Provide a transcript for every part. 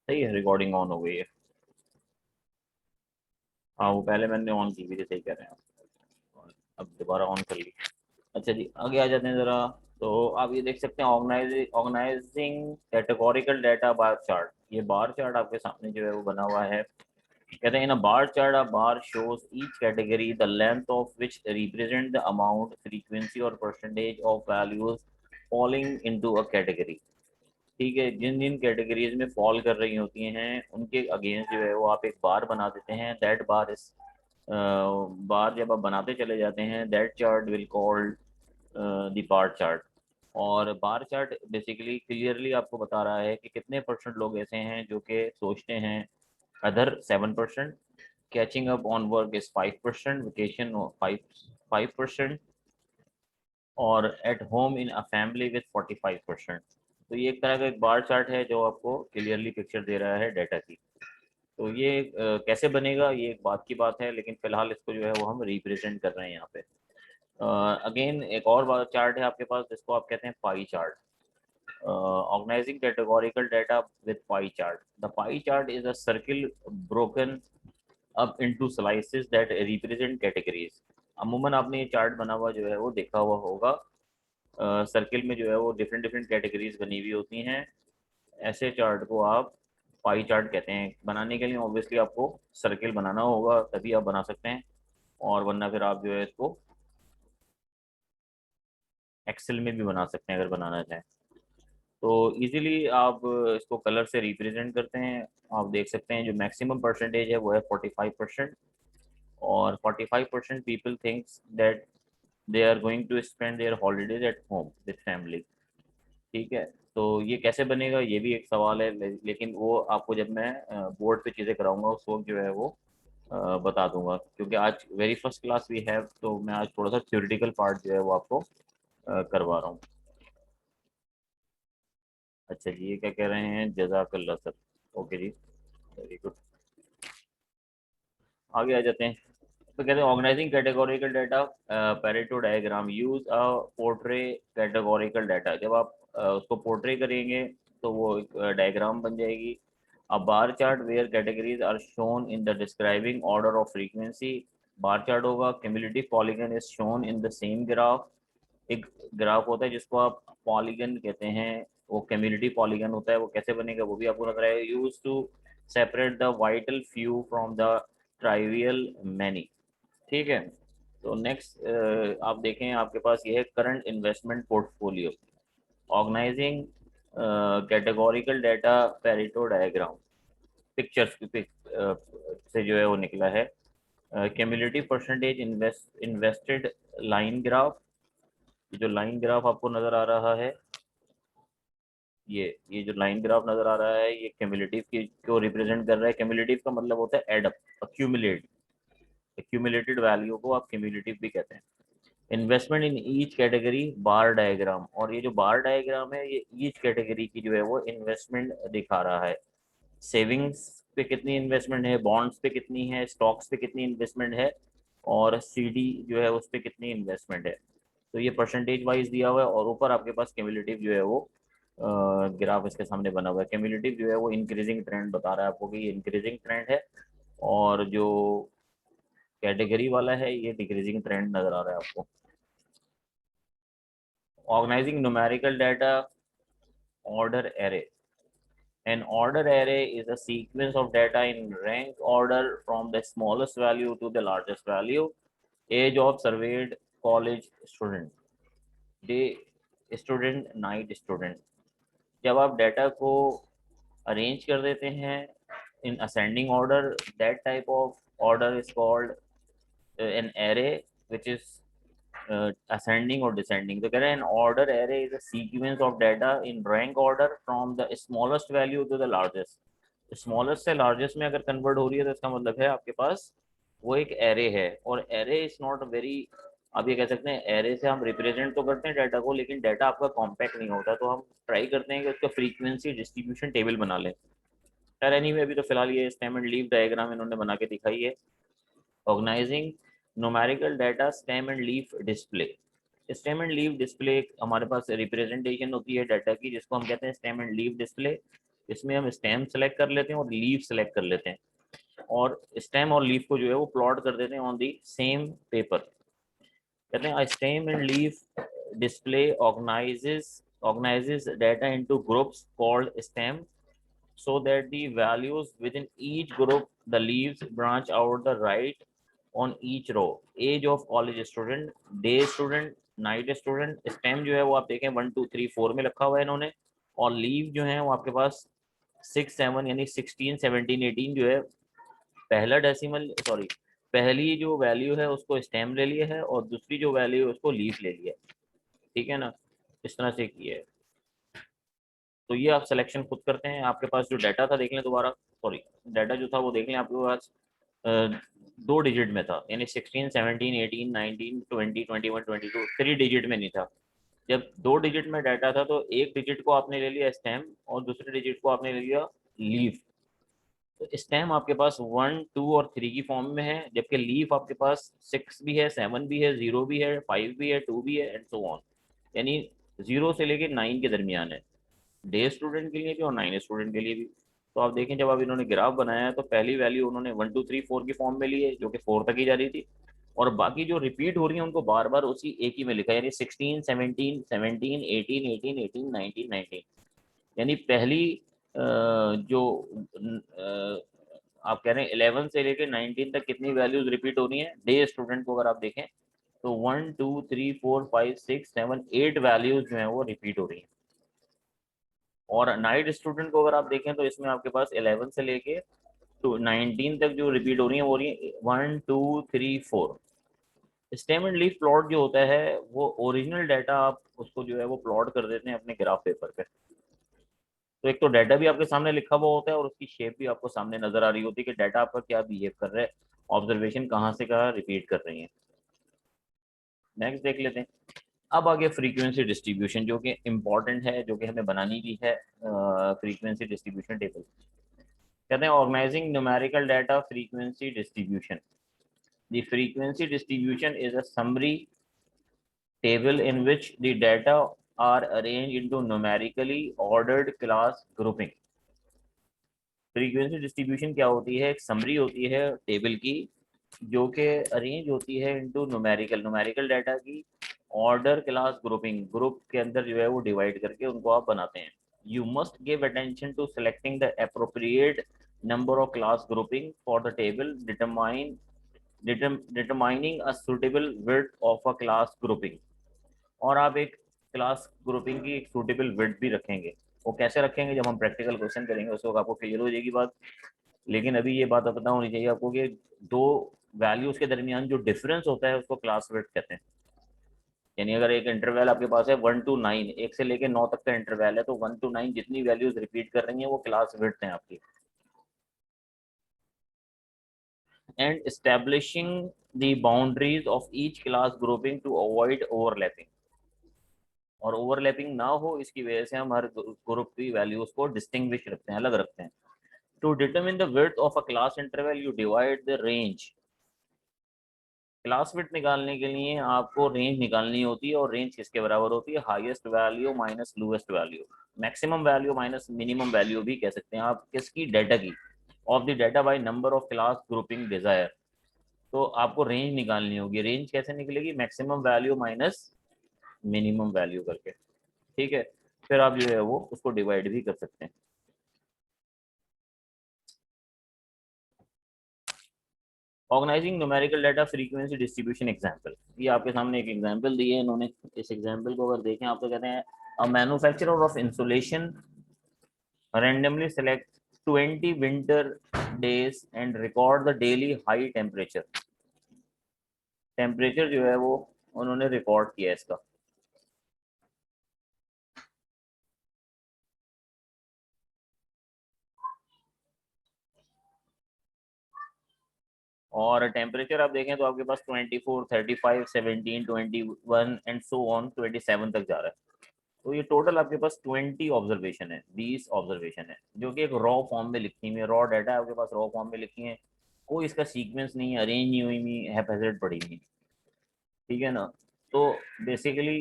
सही है, recording on हो गई है। हाँ, वो पहले मैंने ऑन की हुई थी, सही कह रहे हैं आप। अब दोबारा ऑन कर ली। अच्छा जी, आगे आ जाते हैं ज़रा। तो आप ये देख सकते हैं, organizing categorical data bar chart. ये बार चार्ट आपके सामने जो है वो बना हुआ है। कहते हैं in a bar chart, a bar shows each category the length of which represent the amount, frequency और percentage of values falling into a category. ठीक है, जिन जिन कैटेगरीज में फॉल कर रही होती हैं उनके अगेंस्ट जो है वो आप एक बार बना देते हैं। दैट बार इज बार जब आप बनाते चले जाते हैं, that chart will called the bar chart. और बार चार्ट बेसिकली क्लियरली आपको बता रहा है कि कितने परसेंट लोग ऐसे हैं जो कि सोचते हैं other 7%, catching up on work is 5%, vacation 5%, और at home in a family with 45%। तो ये एक तरह का एक बार चार्ट है जो आपको क्लियरली पिक्चर दे रहा है डाटा की। तो ये कैसे बनेगा, ये एक बात की बात है, लेकिन फिलहाल इसको जो है वो हम रिप्रेजेंट कर रहे हैं यहाँ पे। अगेन एक और बार चार्ट है आपके पास जिसको आप कहते हैं pie chart. Organizing categorical data with pie chart. The pie chart is a circle broken up into slices that represent categories. अमूमन आपने ये चार्ट बना हुआ जो है वो देखा हुआ होगा। सर्किल में जो है वो डिफरेंट डिफरेंट कैटेगरीज बनी हुई होती हैं। ऐसे चार्ट को आप पाई चार्ट कहते हैं। बनाने के लिए ऑब्वियसली आपको सर्किल बनाना होगा, तभी आप बना सकते हैं, और वरना फिर आप जो है इसको एक्सेल में भी बना सकते हैं अगर बनाना चाहें। तो इजीली आप इसको कलर से रिप्रेजेंट करते हैं। आप देख सकते हैं जो मैक्सिमम परसेंटेज है वो है 45%। और 45% people thinks that they are going to spend their holidays at home with family. ठीक है, तो ये कैसे बनेगा ये भी एक सवाल है, लेकिन वो आपको जब मैं बोर्ड पे चीज़ें कराऊंगा उस वक्त जो है वो बता दूंगा, क्योंकि आज very first class we have, तो मैं आज थोड़ा सा थ्योरेटिकल पार्ट जो है वो आपको करवा रहा हूँ। अच्छा जी, ये क्या कह रहे हैं, जजाकल्ला सर। ओके जी, वेरी गुड। आगे आ जाते हैं। तो कहते हैं organizing categorical data, Pareto diagram use a portray categorical data. जब आप उसको पोर्ट्रे करेंगे तो वो एक डायग्राम बन जाएगी। A bar chart where categories are shown in the describing order of frequency. Bar chart होगा, cumulative polygon is shown in the same graph. एक ग्राफ होता है जिसको आप पॉलीगन कहते हैं, वो कम्युनिटी पॉलीगन होता है। वो कैसे बनेगा वो भी आपको नजर आएगा। Use to separate the vital few from the trivial many. ठीक है, तो नेक्स्ट आप देखें, आपके पास ये है current investment portfolio. Organizing categorical data, Pareto diagram. Pictures की से जो है वो निकला है। Cumulative percentage invested line graph. जो लाइन ग्राफ आपको नजर आ रहा है, ये जो लाइन ग्राफ नजर आ रहा है, ये क्यूमुलेटिव की को रिप्रेजेंट कर रहा है। क्यूमुलेटिव का मतलब होता है add up, accumulate. Accumulated value को आप क्यूमुलेटिव भी कहते हैं। Investment in each category, bar diagram. और ये जो बार डायग्राम है ये ईच कैटेगरी की जो है वो इन्वेस्टमेंट दिखा रहा है। सेविंग्स पे कितनी इन्वेस्टमेंट है, बॉन्ड्स पे कितनी है, स्टॉक्स पे कितनी इन्वेस्टमेंट है, और सीडी जो है उस पर कितनी इन्वेस्टमेंट है। तो ये परसेंटेज वाइज दिया हुआ है, और ऊपर आपके पास क्यूमुलेटिव जो है वो ग्राफ इसके सामने बना हुआ है। क्यूमुलेटिव जो है वो इंक्रीजिंग ट्रेंड बता रहा है आपको कि ये इंक्रीजिंग ट्रेंड है, और जो कैटेगरी वाला है ये डिक्रीजिंग ट्रेंड नजर आ रहा है आपको। Organizing numerical data, order array. An order array is a sequence of data in rank order from the smallest value to the largest value. Age of surveyed college student, day student, night student। जब आप data को arrange कर देते हैं in ascending order, that type of order is called an array which is ascending or descending। तो कह रहे हैं an order array is a sequence of data in rank order from the smallest value to the largest। Smallest से largest में अगर convert हो रही है तो इसका मतलब है आपके पास वो एक एरे है। और एरे इज नॉट वेरी, आप ये कह सकते हैं एरे से हम रिप्रेजेंट तो करते हैं डाटा को, लेकिन डाटा आपका कॉम्पैक्ट नहीं होता। तो हम ट्राई करते हैं कि उसका फ्रीक्वेंसी डिस्ट्रीब्यूशन टेबल बना लें। खैर एनीवे, अभी तो फिलहाल ये स्टेम एंड लीफ डायग्राम इन्होंने बना के दिखाई है। Organizing numerical data, stem and leaf display. Stem and leaf display हमारे पास रिप्रेजेंटेशन होती है डाटा की, जिसको हम कहते हैं स्टेम एंड लीफ डिस्प्ले। इसमें हम स्टेम सेलेक्ट कर लेते हैं और लीफ सेलेक्ट कर लेते हैं, और स्टेम और लीफ को जो है वो प्लॉट कर देते हैं ऑन दी सेम पेपर। कहते हैं stem and leaf display organizes data into groups called stem, so that the values within each group, the leaves branch out the right on each row. Age of college student, day student, night student. Stem जो है वो आप देखें 1 2 3 4 में रखा हुआ है इन्होंने, और लीव जो है वो आपके पास 6 7 यानी 16 17 18 जो है पहला डेसिमल, सॉरी पहली जो वैल्यू है उसको स्टेम ले लिया है और दूसरी जो वैल्यू है उसको लीफ ले लिया है। ठीक है ना, इस तरह से किया है। तो ये आप सिलेक्शन खुद करते हैं। आपके पास जो डाटा था देख लें दोबारा, सॉरी डाटा जो था वो देख लें, आपके पास 2 डिजिट में था, यानी 16 17 18 19 20 21 22, 3 डिजिट में नहीं था। जब 2 डिजिट में डाटा था तो एक डिजिट को आपने ले लिया स्टेम और दूसरे डिजिट को आपने ले लिया लीफ। तो स्टेम आपके पास 1 2 और 3 की फॉर्म में है, जबकि लीफ आपके पास 6 भी है, 7 भी है, 0 भी है, 5 भी है, 2 भी है, एंड सो ऑन। यानी 0 से लेके 9 के दरमियान है, डे स्टूडेंट के लिए भी और 9 स्टूडेंट के लिए भी। तो आप देखें जब अब इन्होंने ग्राफ बनाया है तो पहली वैल्यू उन्होंने 1 2 3 4 की फॉर्म में ली है, जो कि 4 तक ही जा रही थी, और बाकी जो रिपीट हो रही है उनको बार बार उसी एक ही में लिखा है, यानी 16 17 17 18 18 18 19 19। यानी पहली जो आप कह रहे हैं 11 से लेकर 19 तक कितनी वैल्यूज रिपीट हो रही हैं डे स्टूडेंट को अगर आप देखें तो 1 2 3 4 5 6 7 8 वैल्यूज जो है वो रिपीट हो रही हैं। और नाइट स्टूडेंट को अगर आप देखें तो इसमें आपके पास 11 से लेके टू 19 तक जो रिपीट हो रही है वो हो रही है 1 2 3 4। स्टेम एंड लीफ प्लॉट जो होता है वो ओरिजिनल डाटा आप उसको जो है वो प्लॉट कर देते हैं अपने ग्राफ पेपर पे। तो एक तो डाटा भी आपके सामने लिखा हुआ होता है और उसकी शेप भी आपको सामने नजर आ रही होती है कि डाटा आपका क्या बिहेव कर रहा है, ऑब्जर्वेशन कहाँ से कहाँ रिपीट कर रही है। नेक्स्ट देख लेते हैं। अब आगे फ्रीक्वेंसी डिस्ट्रीब्यूशन जो कि इम्पॉर्टेंट है, जो कि हमें बनानी भी है फ्रीक्वेंसी डिस्ट्रीब्यूशन टेबल। कहते हैं organizing numerical data frequency distribution. The frequency distribution is a summary table in which the data are arranged into numerically ordered class grouping। Frequency distribution क्या होती है, एक समरी होती है टेबल की जो कि अरेंज होती है इनटू न्यूमेरिकल, न्यूमेरिकल डाटा की ऑर्डर क्लास ग्रुपिंग, ग्रुप के अंदर जो है वो डिवाइड करके उनको आप बनाते हैं। You must give attention to selecting the appropriate number of class grouping for the table, determining a suitable width of a class grouping. और आप एक क्लास ग्रुपिंग की एक सूटेबल विड्थ भी रखेंगे। वो कैसे रखेंगे जब हम प्रैक्टिकल क्वेश्चन करेंगे उस वक्त आपको क्लियर हो जाएगी बात। लेकिन अभी ये बात पता होनी चाहिए आपको कि दो वैल्यूज के दरमियान जो डिफरेंस होता है उसको क्लास विड्थ कहते हैं। यानी अगर एक इंटरवल आपके पास है 1 to 9, 1 से लेकर 9 तक का इंटरवल है, तो 1 to 9 जितनी वैल्यूज रिपीट कर रही हैं वो क्लास विड्थ हैं आपकी। And establishing the boundaries of each class grouping to avoid overlapping. और ओवरलैपिंग ना हो इसकी वजह से हम हर ग्रुप की वैल्यूज को डिस्टिंग्विश रखते हैं, अलग रखते हैं। To determine the width of a class interval you divide the range. Class width निकालने के लिए आपको रेंज निकालनी होती है, और रेंज किसके बराबर होती है, highest value minus lowest value, maximum value minus minimum value भी कह सकते हैं आप, किसकी, डाटा की, of the data by number of class grouping desire. तो आपको रेंज निकालनी होगी, रेंज कैसे निकलेगी, maximum value minus minimum value करके। ठीक है, फिर आप जो है वो उसको डिवाइड भी कर सकते हैं। Organizing numerical data frequency distribution example. ये आपके सामने एक एग्जांपल दी है इन्होंने। इस एग्जांपल को अगर देखें आप तो कहते हैं a manufacturer of insulation randomly select 20 winter days and record the daily high temperature। Temperature जो है वो उन्होंने रिकॉर्ड किया है इसका। और टेम्परेचर आप देखें तो आपके पास 24 35 17 21 एंड सो ऑन 27 तक जा रहा है। तो ये टोटल आपके पास 20 ऑब्जर्वेशन है, 20 ऑब्जर्वेशन है, जो कि एक रॉ फॉर्म में लिखी हुई है, रॉ डाटा आपके पास रॉ फॉर्म में लिखी है, कोई इसका सीक्वेंस नहीं है, अरेंज नहीं हुई हुई हैफेजेड पड़ी हुई। ठीक है ना। तो बेसिकली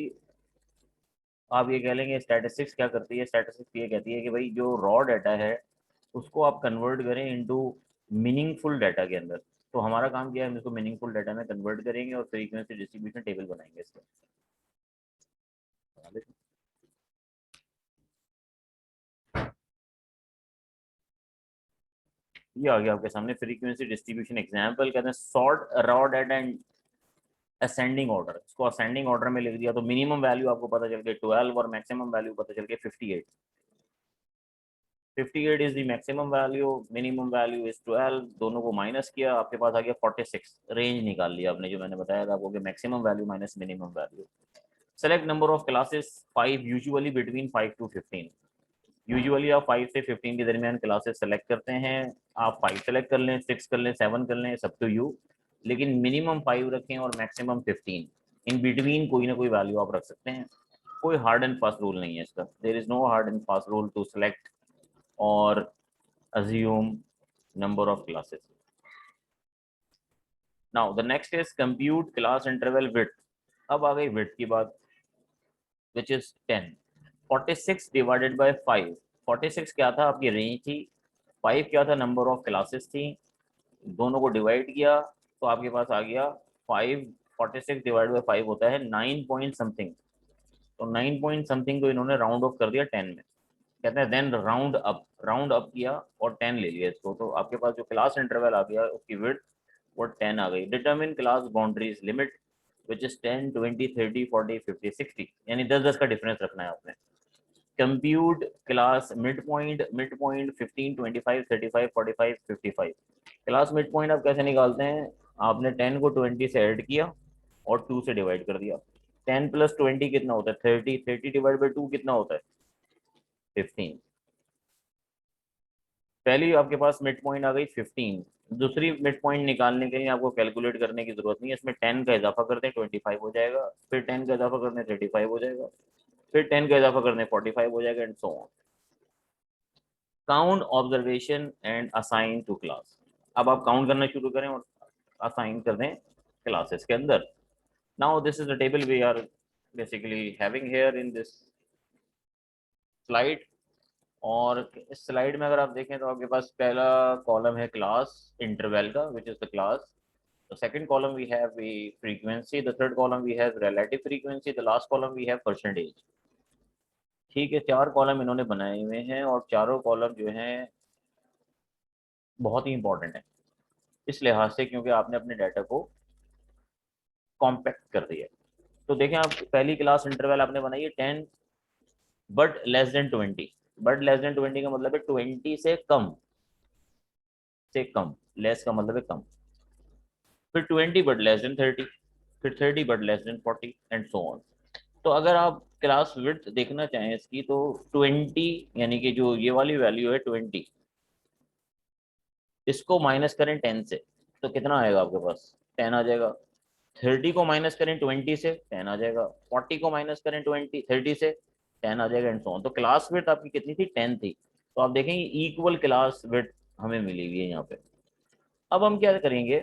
आप ये कह लेंगे स्टैटिस्टिक्स क्या करती है, स्टैटिस्टिक्स ये कहती है कि भाई जो रॉ डाटा है उसको आप कन्वर्ट करें इनटू मीनिंगफुल डाटा के अंदर। तो हमारा काम क्या है, हम इसको मीनिंगफुल डाटा में कन्वर्ट करेंगे और फ्रीक्वेंसी डिस्ट्रीब्यूशन टेबल बनाएंगे इसका। ये आ गया आपके सामने फ्रीक्वेंसी डिस्ट्रीब्यूशन एग्जाम्पल, कहते हैं sort raw data and ascending order. इसको असेंडिंग ऑर्डर में लिख दिया तो मिनिमम वैल्यू आपको पता चल गई 12 और मैक्सिमम वैल्यू पता चल गई 58। 58 is the maximum value, minimum value is 12, दोनों को माइनस किया आपके पास आ गया 46। रेंज निकाल लिया आपने, जो मैंने बताया था आपको कि maximum value minus minimum value. Select number of classes 5, usually between 5 to 15। Usually आप 5 से 15 के दरमियान क्लासेस सेलेक्ट करते हैं। आप 5 सेलेक्ट कर लें, 6 कर लें, 7 कर लें, सब टू यू, लेकिन मिनिमम 5 रखें और मैक्सिमम 15। इन बिटवीन कोई ना कोई वैल्यू आप रख सकते हैं। कोई हार्ड एंड फास्ट रूल नहीं है इसका, there is no hard and fast rule to select और assume number of classes. Now the next is compute class interval width. अब आ गई width की बात, which is 10। 46 divided by 5। 46 क्या था आपकी रेंज थी, 5 क्या था नंबर ऑफ क्लासेस थी, दोनों को डिवाइड किया तो आपके पास आ गया 5। 46 डिवाइड बाई 5 होता है 9 पॉइंट समथिंग। तो 9 पॉइंट समथिंग को इन्होंने राउंड ऑफ कर दिया 10 में। कहते हैं देन राउंड अप किया और 10 ले लिया इसको, तो आपके पास जो क्लास इंटरवल आ गया उसकी विड्थ वो 10 आ गई। Determine class boundaries limit which is 10, 20, 30, 40, 50, 60, यानी 10-10 का डिफरेंस रखना है आपने। Compute class mid point 15, 25, 35, 45, 55। Class mid point आप कैसे निकालते हैं, आपने 10 को 20 से ऐड किया और 2 से डिवाइड कर दिया। 10 प्लस 20 कितना होता है 30, 30 डिवाइड बाई 2 कितना होता है 15। पहली आपके पास मिड पॉइंट आ गई 15। दूसरी मिड पॉइंट निकालने के लिए आपको कैलकुलेट करने की जरूरत नहीं है, इसमें 10 का इजाफा करते हैं 25 हो जाएगा, फिर 10 का इजाफा करते हैं 35 हो जाएगा, फिर 10 का इजाफा करते हैं 45 हो जाएगा and so on. Count observation and assign to class. अब आप काउंट करना शुरू करें और असाइन कर दें क्लासेस के अंदर। Now this is the table we are basically having here in this slide. और इस स्लाइड में अगर आप देखें तो आपके पास पहला कॉलम है क्लास इंटरवल का which is the class. The second column we have the frequency, the third column we have relative frequency, the last column we have percentage। ठीक है, 4 कॉलम इन्होंने बनाए हुए हैं और चारों कॉलम जो हैं बहुत ही इंपॉर्टेंट है इस लिहाज से क्योंकि आपने अपने डाटा को कॉम्पैक्ट कर दिया। तो देखें आप पहली क्लास इंटरवल आपने बनाई है 10 but less than 20। But less than 20 का मतलब है 20 से कम, लेस का मतलब है कम। फिर 20 बट लेस देन 30, फिर 30 but less than 40 and so on. तो अगर आप क्लास विड्थ देखना चाहें इसकी तो 20, यानी कि जो ये वाली वैल्यू है 20, इसको माइनस करें 10 से तो कितना आएगा आपके पास 10 आ जाएगा। 30 को माइनस करें 20 से 10 आ जाएगा। 40 को माइनस करें 30 से 10 आ जाएगा एंड सो ऑन। तो क्लास विड्थ आपकी कितनी थी 10 थी। तो आप देखेंगे इक्वल क्लास विड्थ हमें मिली हुई है यहाँ पे। अब हम क्या करेंगे,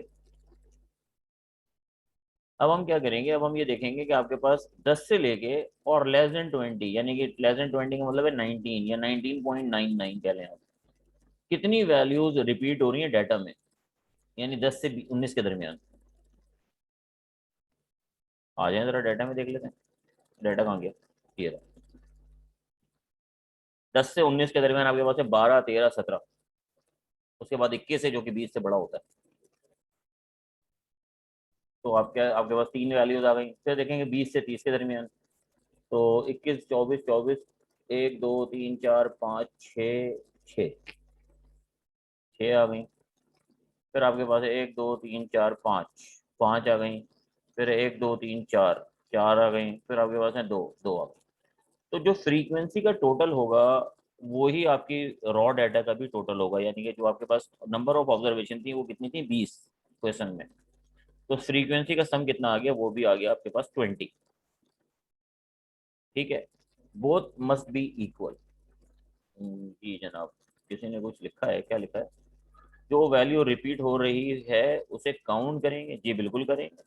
अब हम ये देखेंगे कि आपके पास 10 से लेके और लेस देन 20, यानी कि लेस देन 20 का मतलब है 19 या 19.99 कह लें आप, कितनी वैल्यूज रिपीट हो रही है डाटा में, यानी 10 से 19 के दरमियान। आ जाए जरा डाटा में देख लेते हैं। डाटा कहाँ गया, ये रहा। 10 से 19 के दरमियान आपके पास है 12, 13, 17, उसके बाद 21 है जो कि 20 से बड़ा होता है। तो आपके पास 3 वैल्यूज आ गई। फिर देखेंगे 20 से 30 के दरमियान, तो 21, 24, 24, 1, 2, 3, 4, 5, 6, 6, 6 आ गई। फिर आपके पास है 1, 2, 3, 4, 5, 5 आ गई। फिर 1, 2, 3, 4, 4 आ गई। फिर आपके पास है 2, 2 आ गई। तो जो फ्रीक्वेंसी का टोटल होगा वो ही आपकी रॉ डाटा का भी टोटल होगा, यानी कि जो आपके पास नंबर ऑफ ऑब्जर्वेशन थी वो कितनी थी 20 क्वेश्चन में। तो फ्रीक्वेंसी का सम कितना आ गया, वो भी आ गया आपके पास 20। ठीक है, बोथ मस्ट बी इक्वल। जी जनाब, किसी ने कुछ लिखा है, क्या लिखा है, जो वैल्यू रिपीट हो रही है उसे काउंट करेंगे। जी बिल्कुल करेंगे,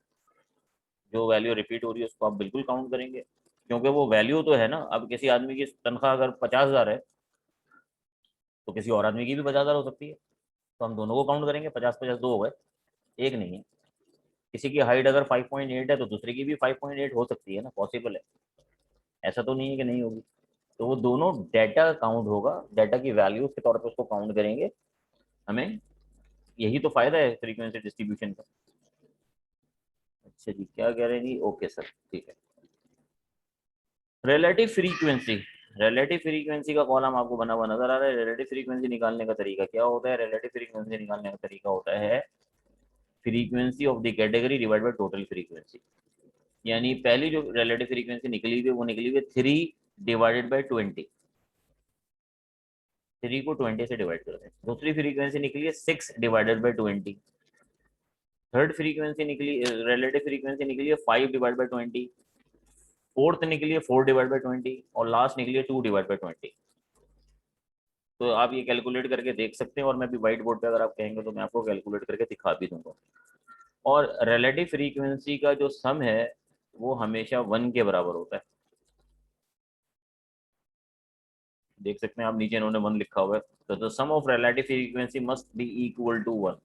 जो वैल्यू रिपीट हो रही है उसको आप बिल्कुल काउंट करेंगे। क्योंकि वो वैल्यू तो है ना। अब किसी आदमी की तनख्वाह अगर 50,000 है तो किसी और आदमी की भी 50,000 हो सकती है। तो हम दोनों को काउंट करेंगे, 50 50 दो हो गए, एक नहीं है। किसी की हाइट अगर 5.8 है तो दूसरे की भी 5.8 हो सकती है ना, पॉसिबल है, ऐसा तो नहीं है कि नहीं होगी। तो वो दोनों डाटा काउंट होगा, डाटा की वैल्यूज के तौर पर उसको काउंट करेंगे हमें। यही तो फायदा है फ्रीक्वेंसी डिस्ट्रीब्यूशन का। अच्छा जी, क्या कह रहे हैं जी? ओके सर, ठीक है। रिलेटिव फ्रीक्वेंसी, रिलेटिव फ्रीक्वेंसी का कॉलम आपको बना हुआ नजर आ रहा है। रिलेटिव फ्रीक्वेंसी निकालने का तरीका क्या होता है? रिलेटिव फ्रीक्वेंसी निकालने का तरीका होता है frequency of the category divide by total frequency. यानी पहली जो रिलेटिव फ्रीक्वेंसी निकली हुई है वो निकली हुई है 3/20। 3 को 20 से डिवाइड करते हैं। दूसरी फ्रीक्वेंसी निकली है 6/20। थर्ड फ्रीक्वेंसी निकली, रिलेटिव फ्रीक्वेंसी निकली है 5/20। फोर्थ निकली है 4/20 और लास्ट निकली है 2/20। तो आप ये कैलकुलेट करके देख सकते हैं, और मैं भी व्हाइट बोर्ड पे अगर आप कहेंगे तो मैं आपको कैलकुलेट करके दिखा भी दूंगा। और रिलेटिव फ्रीक्वेंसी का जो सम है वो हमेशा 1 के बराबर होता है। देख सकते हैं आप, नीचे इन्होंने 1 लिखा हुआ है। तो the sum of relative frequency must be equal to 1।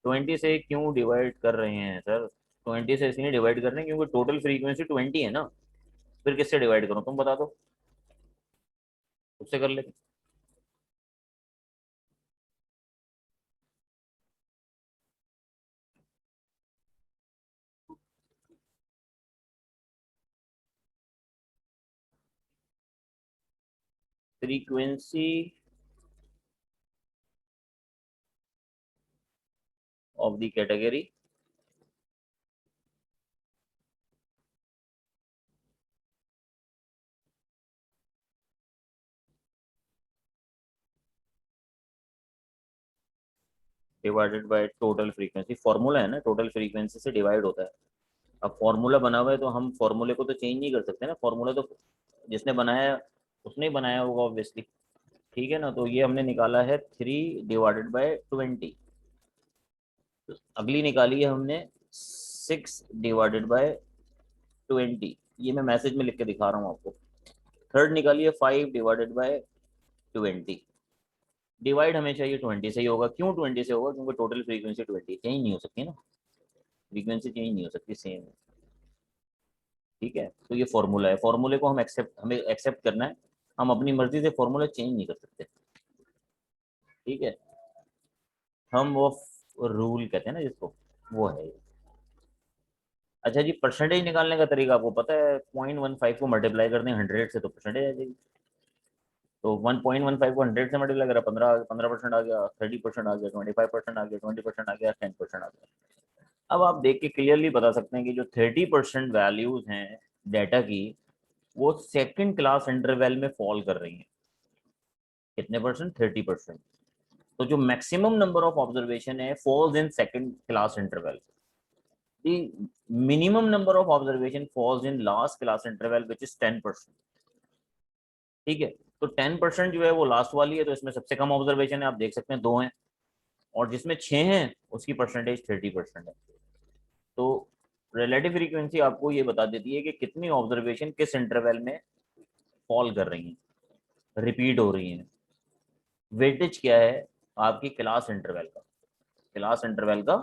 20 से क्यों डिवाइड कर रहे हैं सर? 20 से इसलिए डिवाइड कर रहे हैं क्योंकि टोटल फ्रीक्वेंसी 20 है ना। फिर किससे डिवाइड करूं, तुम बता दो, उससे कर लेते। Frequency of the category divided by total frequency. Formula है ना, टोटल फ्रीक्वेंसी से डिवाइड होता है। अब फॉर्मूला बना हुआ है तो हम फॉर्मूले को तो चेंज नहीं कर सकते ना। फॉर्मूला तो जिसने बनाया है उसने ही बनाया होगा ऑब्वियसली। ठीक है ना। तो ये हमने निकाला है 3/20। अगली निकाली है हमने 6/20। ये मैं मैसेज में लिख के दिखा रहा हूँ आपको। थर्ड निकाली है 5/20। डिवाइड हमेशा ये 20 से ही होगा। क्यों 20 से होगा? क्योंकि टोटल फ्रीक्वेंसी 20 चेंज नहीं हो सकती ना, फ्रीक्वेंसी चेंज नहीं हो सकती, सेम है। ठीक है। तो ये फॉर्मूला है, फॉर्मूले को हमें एक्सेप्ट करना है। हम अपनी मर्जी से फॉर्मूला चेंज नहीं कर सकते। ठीक है। हम वो रूल कहते हैं ना जिसको, वो है ये। अच्छा जी, परसेंटेज निकालने का तरीका आपको पता है। 0.15 को मल्टीप्लाई कर दें 100 से तो परसेंटेज आ जाएगी। तो 1.15 को 100 से मल्टीप्लाई करा, 15% आ गया, 30% आ गया, 25% आ गया, 20% आ गया, 10% आ गया। अब आप देख के क्लियरली बता सकते हैं कि जो 30% वैल्यूज हैं डाटा की, वो सेकंड क्लास इंटरवल में फॉल कर रही हैं। कितने परसेंट? 30%। तो जो मैक्सिमम नंबर ऑफ ऑब्जर्वेशन है falls in second class interval. The minimum number of observation falls in last class interval which is 10%। ठीक है। तो 10% जो है वो लास्ट वाली है, तो इसमें सबसे कम ऑब्जर्वेशन है, आप देख सकते हैं 2 हैं। और जिसमें 6 हैं उसकी परसेंटेज 30% है। तो रिलेटिव फ्रीक्वेंसी आपको ये बता देती है कि कितनी ऑब्जर्वेशन किस इंटरवल में फॉल कर रही हैं, रिपीट हो रही हैं। वेटेज क्या है आपकी क्लास इंटरवल का, क्लास इंटरवल का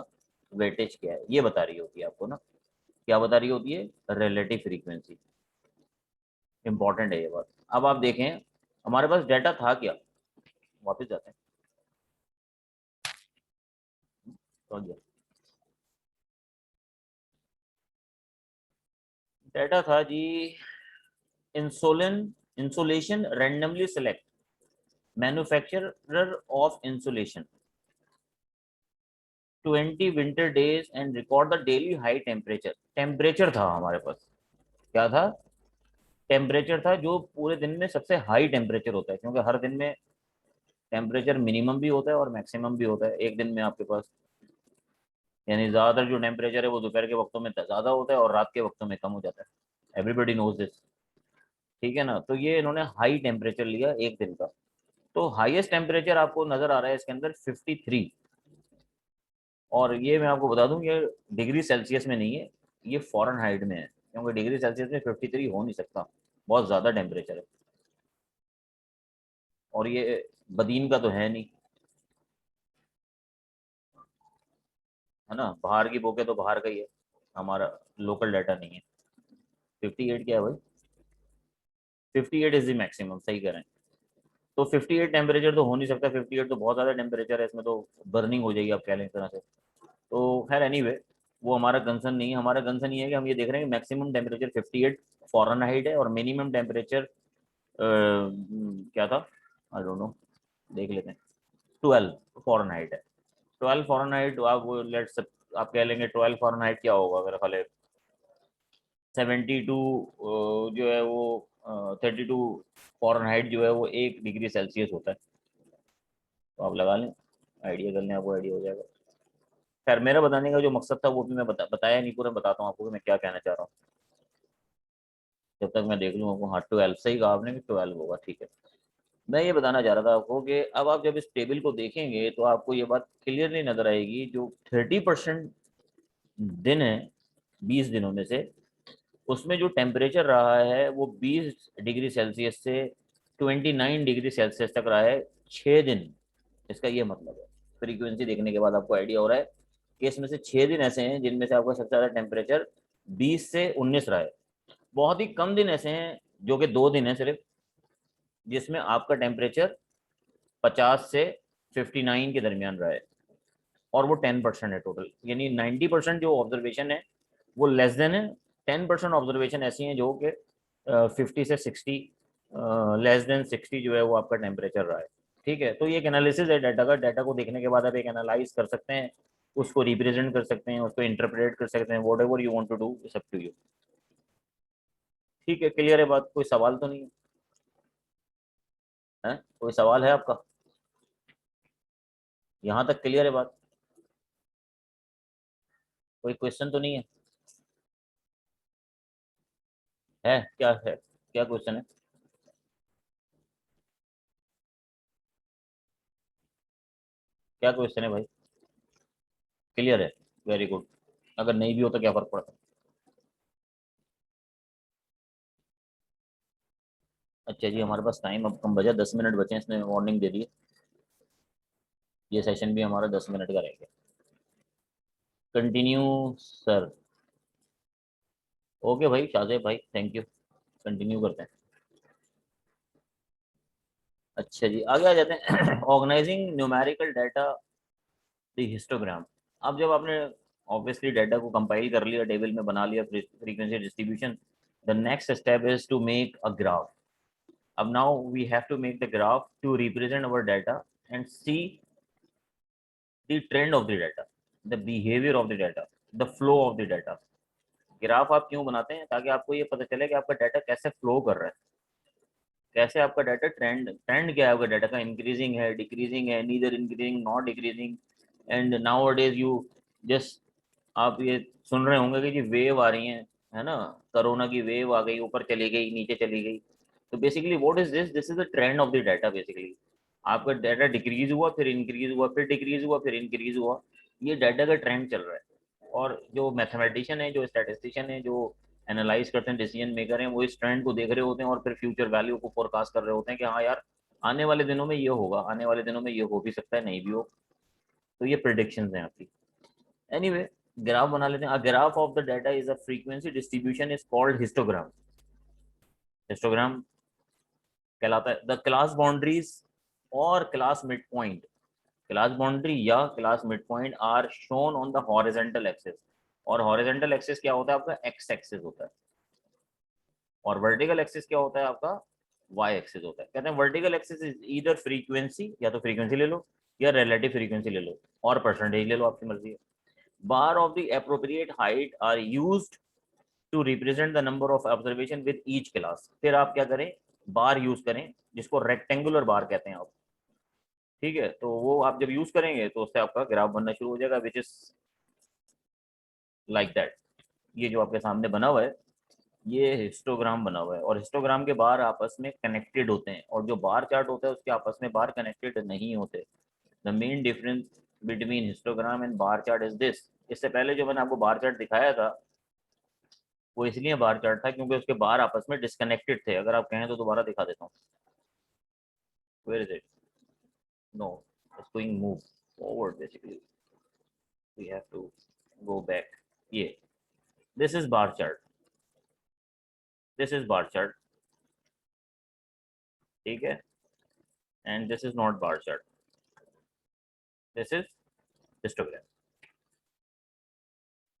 वेटेज क्या है, ये बता रही होती है आपको ना। क्या बता रही होती है? Relative frequency. इंपॉर्टेंट है ये बात। अब आप देखें हमारे पास डाटा था क्या, वापस जाते हैं। तो डाटा था जी, insulin insulation randomly select manufacturer of insulation 20 winter days and record the daily high temperature. Temperature था हमारे पास। क्या था? टेम्परेचर था, जो पूरे दिन में सबसे हाई टेम्परेचर होता है, क्योंकि हर दिन में टेम्परेचर मिनिमम भी होता है और मैक्सिमम भी होता है एक दिन में आपके पास। यानी ज़्यादातर जो टेम्परेचर है वो दोपहर के वक्तों में ज़्यादा होता है और रात के वक्तों में कम हो जाता है। Everybody knows this. ठीक है ना। तो ये इन्होंने हाई टेम्परेचर लिया एक दिन का। तो हाईएस्ट टेम्परेचर आपको नजर आ रहा है इसके अंदर 53। और ये मैं आपको बता दूं, ये डिग्री सेल्सियस में नहीं है, ये फॉरेनहाइट में है। क्योंकि डिग्री सेल्सियस में 53 हो नहीं सकता, बहुत ज़्यादा टेम्परेचर है, और ये बदीन का तो है नहीं, है ना, बाहर की बुक है तो बाहर का ही है, हमारा लोकल डाटा नहीं है। 58 क्या है भाई? 58 इज द मैक्सिमम, सही कह रहे हैं। तो 58 टेम्परेचर तो हो नहीं सकता, 58 तो बहुत ज़्यादा टेम्परेचर है, इसमें तो बर्निंग हो जाएगी, आप कह लें एक तरह से। तो खैर एनीवे, वो हमारा कंसर्न नहीं है। हमारा कंसर्न ये है कि हम ये देख रहे हैं कि मैक्सिमम टेम्परेचर 58 फ़ारेनहाइट है और मिनिमम टेम्परेचर क्या था, आई डोंट नो, देख लेते हैं। 12 फ़ारेनहाइट है। 12 फ़ारेनहाइट, आप लेट्स, आप कह लेंगे 12 फ़ारेनहाइट क्या होगा, मेरा ख्याल है 72 जो है वो 32 फ़ारेनहाइट जो है वो 1 डिग्री सेल्सियस होता है। तो आप लगा लें, आइडिया कर लें, आपको आइडिया हो जाएगा। खैर मेरा बताने का जो मकसद था वो भी मैं बताया नहीं पूरा, बताता हूँ आपको कि मैं क्या कहना चाह रहा हूँ, जब तक मैं देख लूँ आपको। हाँ 12 सही कहा आपने कि 12 होगा, ठीक है। मैं ये बताना चाह रहा था आपको कि अब आप जब इस टेबल को देखेंगे तो आपको ये बात क्लियरली नजर आएगी, जो 30% दिन है 20 दिनों में से, उसमें जो टेम्परेचर रहा है वो 20 डिग्री सेल्सियस से 29 डिग्री सेल्सियस तक रहा है 6 दिन। इसका ये मतलब है, फ्रीक्वेंसी देखने के बाद आपको आइडिया हो रहा है कि इसमें से 6 दिन ऐसे हैं जिनमें से आपका सबसे ज़्यादा टेम्परेचर 20 से 19 रहा है। बहुत ही कम दिन ऐसे हैं, जो कि 2 दिन है सिर्फ, जिसमें आपका टेम्परेचर 50 से 59 के दरमियान रहा है, और वो 10% है टोटल। यानी 90% जो ऑब्जर्वेशन है वो लेस देन है, 10% ऑब्जर्वेशन ऐसी हैं जो कि 50 से 60, लेस देन 60 जो है वो आपका टेम्परेचर रहा है। ठीक है, तो ये एक एनालिसिस है डाटा का। डाटा को देखने के बाद आप एक एनालाइज कर सकते हैं, उसको रिप्रेजेंट कर सकते हैं, उसको इंटरप्रेट कर सकते हैं, whatever you want to do, it's up to you. ठीक है, क्लियर है बात, कोई सवाल तो नहीं है? है कोई सवाल है आपका? यहाँ तक क्लियर है बात? कोई क्वेश्चन तो नहीं है? है क्या है, क्या क्वेश्चन है? क्या क्वेश्चन है भाई? क्लियर है, वेरी गुड। अगर नहीं भी हो तो क्या फर्क पड़ता है? अच्छा जी, हमारे पास टाइम अब कम बचा, 10 मिनट बचे हैं, इसने वार्निंग दे दी है। ये सेशन भी हमारा 10 मिनट का रहेगा। Continue sir. ओके भाई, शाहजेब भाई, थैंक यू। कंटिन्यू करते हैं। अच्छा जी, आगे आ जाते हैं। Organizing numerical data, the histogram. अब जब आपने ऑब्वियसली डाटा को कंपाइल कर लिया, टेबल में बना लिया, frequency distribution, the next step is to make a graph. अब now we have to make the graph to represent our data and see the trend of the data, the behaviour of the data, the flow of the data. Graph आप क्यों बनाते हैं? ताकि आपको ये पता चले कि आपका डाटा कैसे फ्लो कर रहा है, कैसे आपका डाटा ट्रेंड, ट्रेंड क्या है आपका डाटा का, इंक्रीजिंग है, डिक्रीजिंग है, neither increasing not decreasing. And now days you just, आप ये सुन रहे होंगे कि जी वेव आ रही हैं, है ना, कोरोना की वेव आ गई, ऊपर चली गई, नीचे चली गई। तो basically what is this, this is the trend of the data basically. आपका डाटा डिक्रीज हुआ, फिर इंक्रीज हुआ, फिर डिक्रीज हुआ, फिर इंक्रीज हुआ, ये डाटा का ट्रेंड चल रहा है। और जो मैथमेटिशियन है, जो स्टैटिस्टिशियन है, जो एनालाइज करते हैं, डिसीजन मेकर हैं, वो इस ट्रेंड को देख रहे होते हैं और फिर फ्यूचर वैल्यू को फोरकास्ट कर रहे होते हैं कि हाँ यार, आने वाले दिनों में ये होगा, आने वाले दिनों में ये हो भी सकता है, नहीं भी हो। तो ये प्रिडिक्शंस हैं आपकी। एनीवे, ग्राफ बना लेते हैं। A graph of the data is a frequency distribution is called histogram. Histogram कहलाता है। द क्लास बाउंड्रीज और class mid point, class boundary या class mid point are shown on the horizontal axis. और horizontal axis क्या होता है आपका? X axis होता है। और वर्टिकल एक्सिस क्या होता है आपका? वाई एक्सिस होता है। कहते हैं vertical axis is either frequency, या तो फ्रीक्वेंसी ले लो, या रिलेटिव फ्रीक्वेंसी ले लो, और परसेंटेज ले लो, आपकी मर्जी है। Bar of the appropriate height are used to represent the number of observation with each class. फिर आप क्या करें? बार यूज करें, जिसको रेक्टेंगुलर बार कहते हैं आप। ठीक है, तो वो आप जब यूज करेंगे तो उससे आपका ग्राफ बनना शुरू हो जाएगा, विच इज लाइक दैट। ये जो आपके सामने बना हुआ है, ये हिस्टोग्राम बना हुआ है, और हिस्टोग्राम के बार आपस में कनेक्टेड होते हैं, और जो बार चार्ट होता है उसके आपस में बार कनेक्टेड नहीं होते। The main difference between histogram and bar chart is this. इससे पहले जो मैंने आपको बार चार्ट दिखाया था, वो इसलिए बार चार्ट था क्योंकि उसके बार आपस में डिस्कनेक्टेड थे। अगर आप कहें तो दोबारा दिखा देता हूँ। Where is it? No, it's going move forward basically, we have to go back. ये this is bar chart, this is bar chart, ठीक है, and this is not bar chart, this is histogram.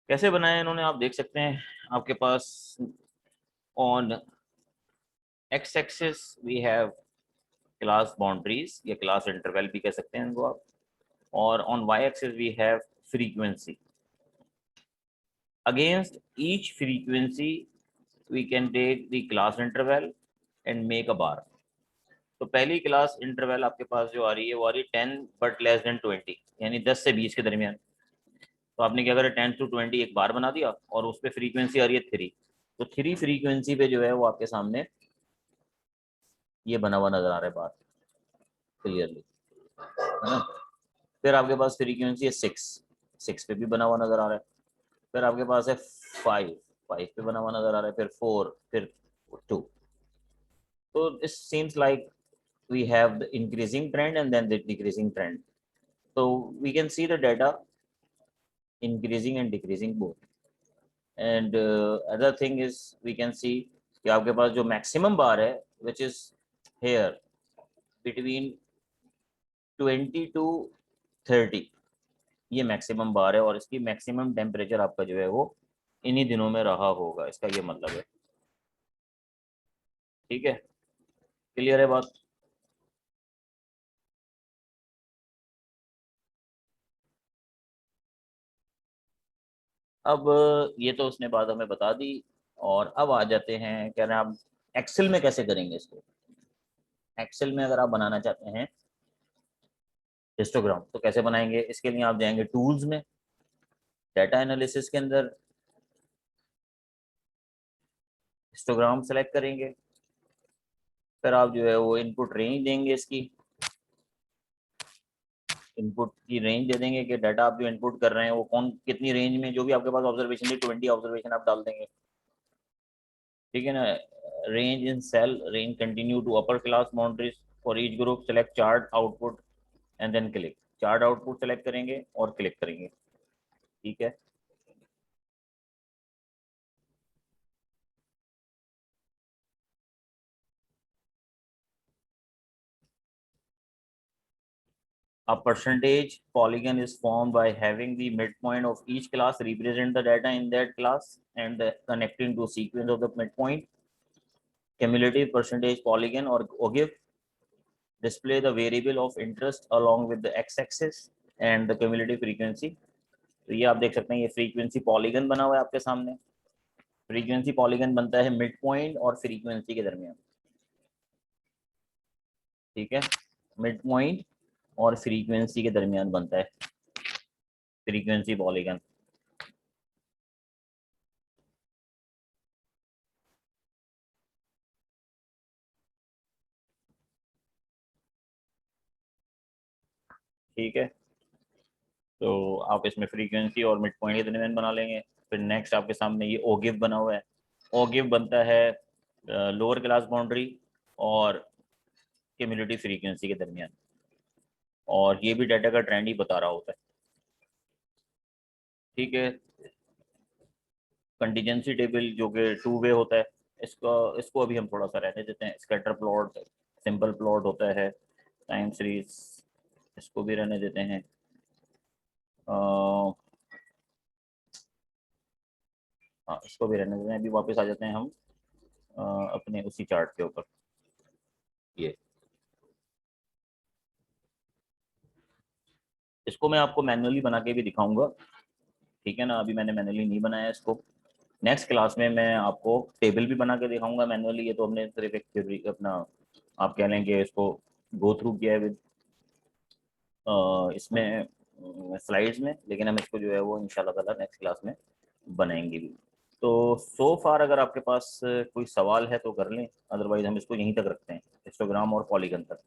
कैसे बनाया इन्होंने आप देख सकते हैं। आपके पास on X axis we have class boundaries या क्लास इंटरवल भी कह सकते हैं इनको आप, और on Y axis we have frequency. Against each frequency we can take the class interval and make a bar। तो पहली क्लास इंटरवल आपके पास जो आ रही है वो आ रही है 10 बट लेस देन 20, यानी 10 से 20 के दरमियान। तो आपने क्या करा, 10 to 20 एक बार बना दिया और उस पर फ्रीक्वेंसी आ रही है 3। तो 3 फ्रीक्वेंसी पे जो है वो आपके सामने ये बना हुआ नजर आ रहा है बार क्लियरली, है ना। फिर आपके पास फ्रीक्वेंसी है 6, 6 पे भी बना हुआ नजर आ रहा है। फिर आपके पास है 5, 5 पे बना हुआ नजर आ रहा है। फिर 4, फिर 2। तो it seems like we have the increasing trend and then the decreasing trend. So we can see the data increasing and decreasing both. And other thing is we can see कि आपके पास जो maximum bar है which is here between 20 to 30, ये maximum bar है और इसकी maximum temperature आपका जो है वो इन्हीं दिनों में रहा होगा, इसका ये मतलब है। ठीक है, क्लियर है बात। अब ये तो उसने बात हमें बता दी, और अब आ जाते हैं कह रहे हैं आप एक्सेल में कैसे करेंगे इसको। एक्सेल में अगर आप बनाना चाहते हैं हिस्टोग्राम तो कैसे बनाएंगे, इसके लिए आप जाएंगे टूल्स में, डाटा एनालिसिस के अंदर हिस्टोग्राम सेलेक्ट करेंगे। फिर आप जो है वो इनपुट रेंज देंगे, इसकी इनपुट की रेंज दे देंगे कि डाटा आप जो इनपुट कर रहे हैं वो कौन कितनी रेंज में, जो भी आपके पास ऑब्जर्वेशन है 20 ऑब्जर्वेशन आप डाल देंगे, ठीक है ना। Range in cell, range continue to upper class boundaries for each group, select chart output and then click. Chart output select करेंगे और क्लिक करेंगे, ठीक है। A percentage polygon is formed by having the midpoint of each class represent the data in that class and the connecting to sequence of the midpoint. Cumulative percentage polygon or OGIF display the variable of interest along with the x-axis and the cumulative frequency। तो ये आप देख सकते हैं ये frequency polygon बना हुआ है आपके सामने। फ्रीक्वेंसी पॉलीगन बनता है मिड पॉइंट और फ्रीक्वेंसी के दरमियान, ठीक है। मिड पॉइंट और फ्रीक्वेंसी के दरमियान बनता है फ्रीक्वेंसी पॉलीगन। ठीक है, तो आप इसमें फ्रीक्वेंसी और मिड पॉइंट के दरमियान बना लेंगे। फिर नेक्स्ट आपके सामने ये ओगिव बना हुआ है। ओगिव बनता है लोअर क्लास बाउंड्री और क्यूमुलेटिव फ्रीक्वेंसी के दरमियान, और ये भी डाटा का ट्रेंड ही बता रहा होता है, ठीक है। कंटीजेंसी टेबल जो कि 2 वे होता है, इसको अभी हम थोड़ा सा रहने देते हैं। स्कैटर प्लॉट, सिंपल प्लॉट होता है, टाइम सीरीज, इसको भी रहने देते हैं। हाँ, इसको भी रहने देते हैं। अभी वापस आ जाते हैं हम अपने उसी चार्ट के ऊपर। ये इसको मैं आपको मैनुअली बना के भी दिखाऊंगा, ठीक है ना। अभी मैंने मैनुअली नहीं बनाया इसको। नेक्स्ट क्लास में मैं आपको टेबल भी बना के दिखाऊंगा मैनुअली। ये तो हमने सिर्फ एक theory अपना आप कह लेंगे इसको गो थ्रू किया है विद इसमें स्लाइड्स में, लेकिन हम इसको जो है वो इंशाल्लाह ताला नेक्स्ट क्लास में बनाएंगे भी। तो सो फार अगर आपके पास कोई सवाल है तो कर लें, अदरवाइज हम इसको यहीं तक रखते हैं, हिस्टोग्राम और पॉलीगन तक।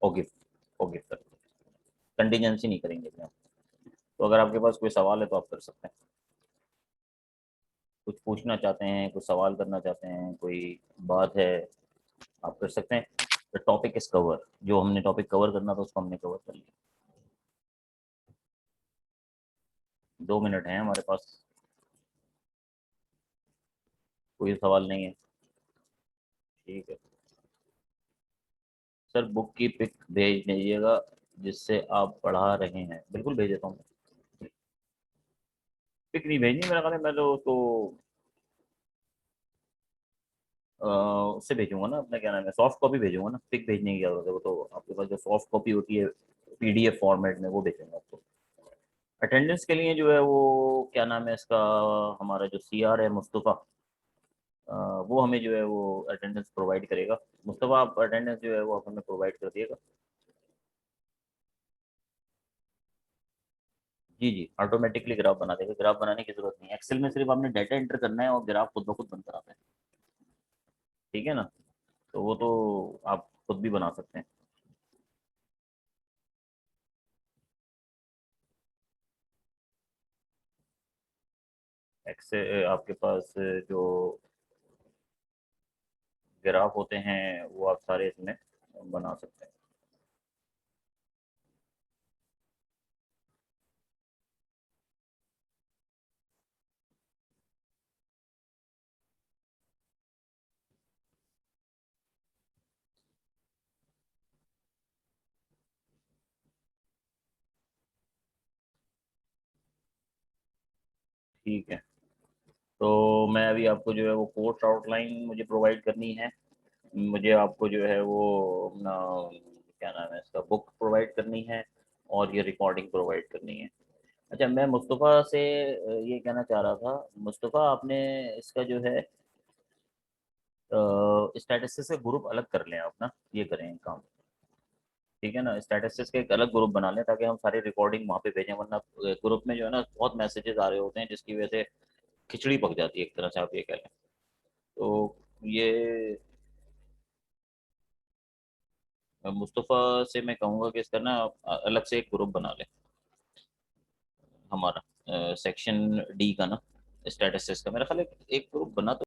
ओके, ओके सर, कंटीजेंसी नहीं करेंगे। तो अगर आपके पास कोई सवाल है तो आप कर सकते हैं। कुछ पूछना चाहते हैं, कुछ सवाल करना चाहते हैं, कोई बात है, आप कर सकते हैं। द टॉपिक इज कवर, जो हमने टॉपिक कवर करना था उसको हमने कवर कर लिया। 2 मिनट हैं हमारे पास, कोई सवाल नहीं है। ठीक है सर, बुक की पिक भेज दीजिएगा जिससे आप पढ़ा रहे हैं। बिल्कुल भेज देता हूँ। पिक नहीं भेजनी मेरा ख्याल है, मैं तो उससे भेजूंगा ना, अपना क्या नाम है, सॉफ्ट कॉपी भेजूंगा ना, पिक भेजने की क्या जरूरत है, वो तो आपके पास जो सॉफ्ट कॉपी होती है पीडीएफ फॉर्मेट में, वो भेजूंगा आपको। अटेंडेंस के लिए जो है वो क्या नाम है इसका, हमारा जो सीआर है मुस्तफ़ा, वो हमें जो है वो अटेंडेंस प्रोवाइड करेगा। मुस्तफ़ा, आप अटेंडेंस जो है वो आप हमें प्रोवाइड कर दिएगा। जी जी, ऑटोमेटिकली ग्राफ बना देगा, ग्राफ बनाने की जरूरत नहीं है, एक्सेल में सिर्फ आपने डाटा एंटर करना है और ग्राफ खुद ब खुद बनकर आता है। ठीक है ना, तो वो तो आप खुद भी बना सकते हैं। एक्सेल आपके पास जो ग्राफ होते हैं वो आप सारे इसमें बना सकते हैं। ठीक है, तो मैं अभी आपको जो है वो कोर्स आउटलाइन मुझे प्रोवाइड करनी है, मुझे आपको जो है वो अपना क्या नाम है इसका बुक प्रोवाइड करनी है, और ये रिकॉर्डिंग प्रोवाइड करनी है। अच्छा, मैं मुस्तफ़ा से ये कहना चाह रहा था, मुस्तफ़ा आपने इसका जो है स्टैटिस्टिक्स का ग्रुप अलग कर लें आप ना, ये करें काम। ठीक है ना, स्टैटिस्टिक्स का एक अलग ग्रुप बना लें ताकि हम सारी रिकॉर्डिंग वहाँ पे भेजें, वरना ग्रुप में जो है ना बहुत मैसेजेस आ रहे होते हैं जिसकी वजह से खिचड़ी पक जाती है एक तरह से, आप ये कह लें। तो ये मुस्तफ़ा से मैं कहूँगा कि इसका ना अलग से एक ग्रुप बना लें हमारा, सेक्शन डी का ना, स्टैटिस्टिक्स का। मेरा ख्याल है एक ग्रुप बना तो